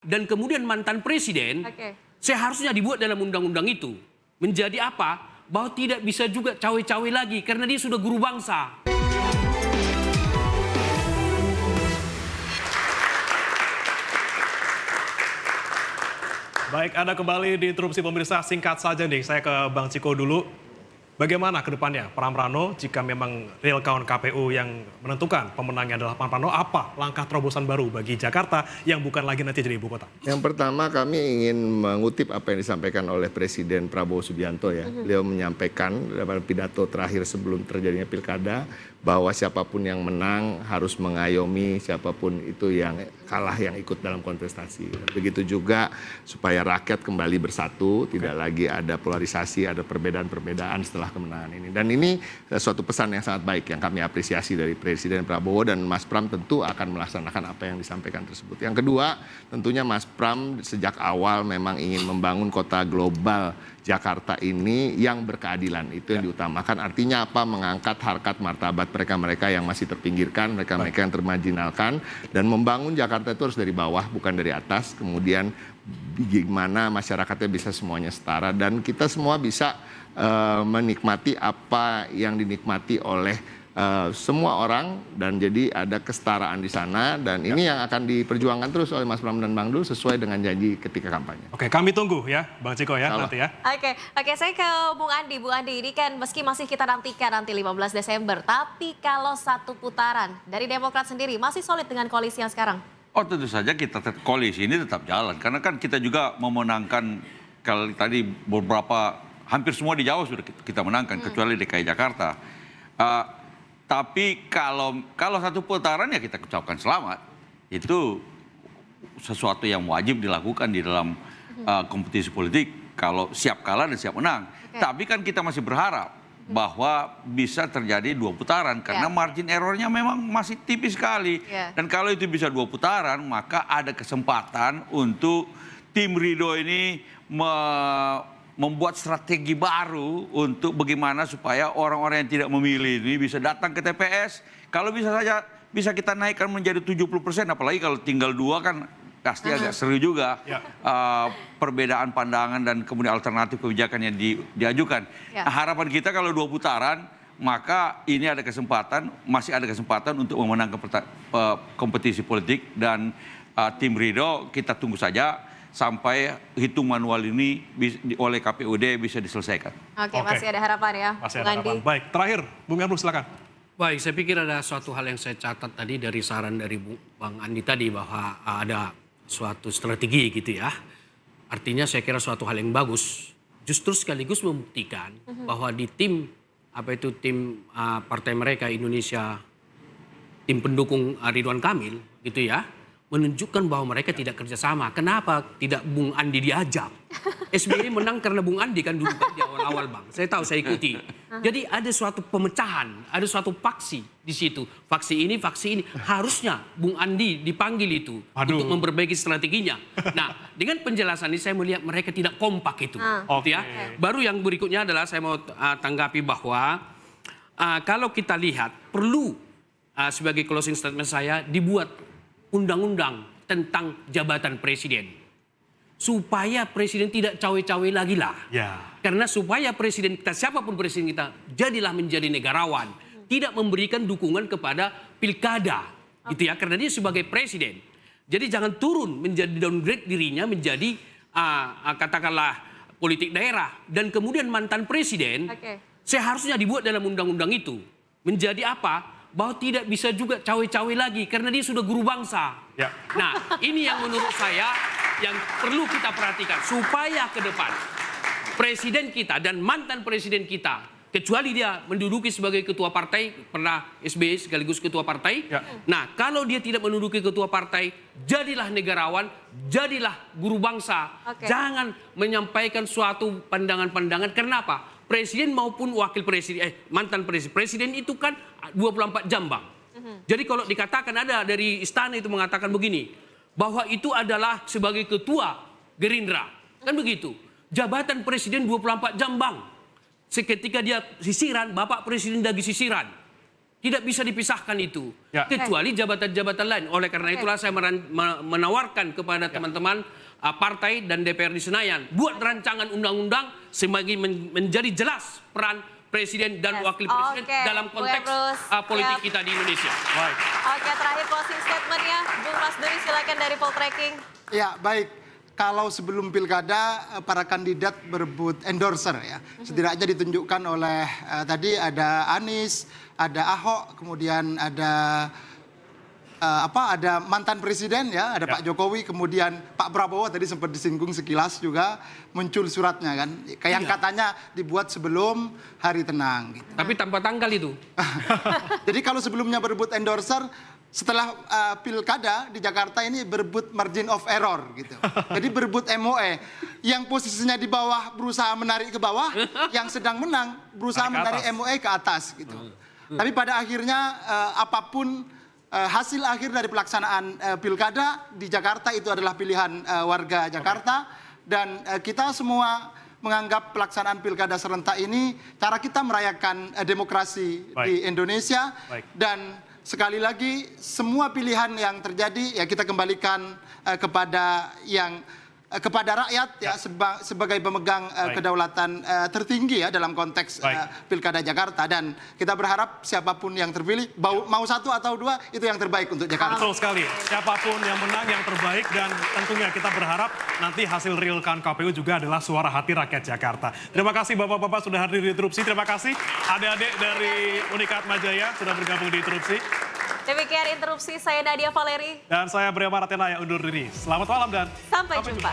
dan kemudian mantan presiden, seharusnya dibuat dalam undang-undang itu menjadi apa? Bahwa tidak bisa juga cawe-cawe lagi karena dia sudah guru bangsa. Baik, Anda kembali di interupsi pemirsa. Singkat saja nih, saya ke Bang Ciko dulu. Bagaimana ke depannya Pram Prano jika memang real count KPU yang menentukan pemenangnya adalah Pram Prano, apa langkah terobosan baru bagi Jakarta yang bukan lagi nanti jadi ibu kota? Yang pertama kami ingin mengutip apa yang disampaikan oleh Presiden Prabowo Subianto ya. Beliau menyampaikan dalam pidato terakhir sebelum terjadinya pilkada bahwa siapapun yang menang harus mengayomi siapapun itu yang kalah yang ikut dalam kontestasi. Begitu juga supaya rakyat kembali bersatu, tidak lagi ada polarisasi, ada perbedaan-perbedaan setelah kemenangan ini. Dan ini suatu pesan yang sangat baik yang kami apresiasi dari Presiden Prabowo, dan Mas Pram tentu akan melaksanakan apa yang disampaikan tersebut. Yang kedua, tentunya Mas Pram sejak awal memang ingin membangun kota global Jakarta ini yang berkeadilan, itu yang diutamakan. Artinya apa? Mengangkat harkat martabat mereka-mereka yang masih terpinggirkan, mereka-mereka yang termarginalkan, dan membangun Jakarta itu harus dari bawah, bukan dari atas. Kemudian gimana masyarakatnya bisa semuanya setara dan kita semua bisa menikmati apa yang dinikmati oleh semua orang, dan jadi ada kesetaraan di sana, dan ini yang akan diperjuangkan terus oleh Mas Pram dan Bang Dul sesuai dengan janji ketika kampanye. Oke, kami tunggu ya Bang Ciko ya nanti ya. Oke, saya ke Bung Andi. Bung Andi, ini kan meski masih kita nantikan nanti 15 Desember, tapi kalau satu putaran dari Demokrat sendiri masih solid dengan koalisi yang sekarang? Oh, tentu saja kita koalisi ini tetap jalan, karena kan kita juga memenangkan kalau tadi beberapa hampir semua di Jawa sudah kita menangkan kecuali DKI Jakarta. Tapi kalau satu putaran ya kita ucapkan selamat. Itu sesuatu yang wajib dilakukan di dalam kompetisi politik. Kalau siap kalah dan siap menang. Tapi kan kita masih berharap bahwa bisa terjadi 2 putaran. Karena margin errornya memang masih tipis sekali. Dan kalau itu bisa 2 putaran, maka ada kesempatan untuk tim Ridho ini membuat strategi baru untuk bagaimana supaya orang-orang yang tidak memilih ini bisa datang ke TPS. Kalau bisa saja bisa kita naikkan menjadi 70%, apalagi kalau tinggal 2 kan pasti agak seru juga. Perbedaan pandangan dan kemudian alternatif kebijakan yang diajukan. Nah, harapan kita kalau 2 putaran, maka ini ada kesempatan, masih ada kesempatan untuk memenangkan kompetisi politik, dan tim Ridho kita tunggu saja sampai hitung manual ini oleh KPUD bisa diselesaikan. Oke, masih ada harapan ya, masih ada harapan. Baik, terakhir Bung Emrus silakan. Baik, saya pikir ada suatu hal yang saya catat tadi dari saran dari Bang Andi tadi bahwa ada suatu strategi gitu ya. Artinya saya kira suatu hal yang bagus. Justru sekaligus membuktikan bahwa di tim partai mereka Indonesia, tim pendukung Ridwan Kamil gitu ya, menunjukkan bahwa mereka tidak kerjasama. Kenapa tidak Bung Andi diajak? SBY menang karena Bung Andi kan dulu kan di awal-awal Bang. Saya tahu, saya ikuti. Jadi ada suatu pemecahan, ada suatu faksi di situ. Faksi ini. Harusnya Bung Andi dipanggil itu untuk memperbaiki strateginya. Nah, dengan penjelasan ini saya melihat mereka tidak kompak itu. Ya. Baru yang berikutnya adalah saya mau tanggapi bahwa kalau kita lihat perlu sebagai closing statement saya dibuat undang-undang tentang jabatan presiden. Supaya presiden tidak cawe-cawe lagi lah. Karena supaya presiden kita, siapapun presiden kita, jadilah menjadi negarawan. Tidak memberikan dukungan kepada pilkada. Gitu ya, karena dia sebagai presiden. Jadi jangan turun menjadi downgrade dirinya menjadi katakanlah politik daerah. Dan kemudian mantan presiden seharusnya dibuat dalam undang-undang itu. Menjadi apa? Bahwa tidak bisa juga cawe-cawe lagi karena dia sudah guru bangsa. Nah, ini yang menurut saya yang perlu kita perhatikan supaya ke depan presiden kita dan mantan presiden kita, kecuali dia menduduki sebagai ketua partai, pernah SBY sekaligus ketua partai. Nah, kalau dia tidak menduduki ketua partai, jadilah negarawan, jadilah guru bangsa. Jangan menyampaikan suatu pandangan-pandangan. Kenapa? Presiden maupun wakil presiden, mantan presiden itu kan 24 jam Bang. Jadi kalau dikatakan ada dari istana itu mengatakan begini, bahwa itu adalah sebagai ketua Gerindra. Kan begitu. Jabatan presiden 24 jam Bang. Seketika dia sisiran, Bapak Presiden lagi sisiran. Tidak bisa dipisahkan itu. Ya. Kecuali jabatan-jabatan lain. Oleh karena itulah saya menawarkan kepada teman-teman partai dan DPR di Senayan. Buat rancangan undang-undang sebagai menjadi jelas peran Presiden dan Wakil Presiden dalam konteks politik kita di Indonesia. Baik. Oke, terakhir closing statement-nya. Bung Mas Duri silakan dari Poltreking. Ya, baik. Kalau sebelum pilkada para kandidat berebut endorser ya. Setidaknya ditunjukkan oleh tadi ada Anies, ada Ahok, kemudian ada ada mantan presiden ya, ada Pak Jokowi, kemudian Pak Prabowo tadi sempat disinggung sekilas juga muncul suratnya kan. Yang katanya dibuat sebelum hari tenang gitu. Tapi tanpa tanggal itu. Jadi kalau sebelumnya berebut endorser, setelah pilkada di Jakarta ini berebut margin of error gitu. Jadi berebut MOE. Yang posisinya di bawah berusaha menarik ke bawah, yang sedang menang berusaha menarik MOE ke atas gitu. Tapi pada akhirnya apapun hasil akhir dari pelaksanaan pilkada di Jakarta itu adalah pilihan warga Jakarta. Dan kita semua menganggap pelaksanaan pilkada serentak ini cara kita merayakan demokrasi di Indonesia. Dan sekali lagi, semua pilihan yang terjadi ya kita kembalikan kepada rakyat ya sebagai pemegang kedaulatan tertinggi ya dalam konteks pilkada Jakarta, dan kita berharap siapapun yang terpilih mau satu atau dua itu yang terbaik untuk Jakarta. Betul sekali. Siapapun yang menang yang terbaik, dan tentunya kita berharap nanti hasil real count KPU juga adalah suara hati rakyat Jakarta. Terima kasih Bapak-bapak sudah hadir di Interupsi. Terima kasih adik-adik dari Unikat Majaya sudah bergabung di Interupsi. Demikian Interupsi, saya Nadia Valeri. Dan saya Bria Maratena yang undur diri. Selamat malam dan Sampai jumpa.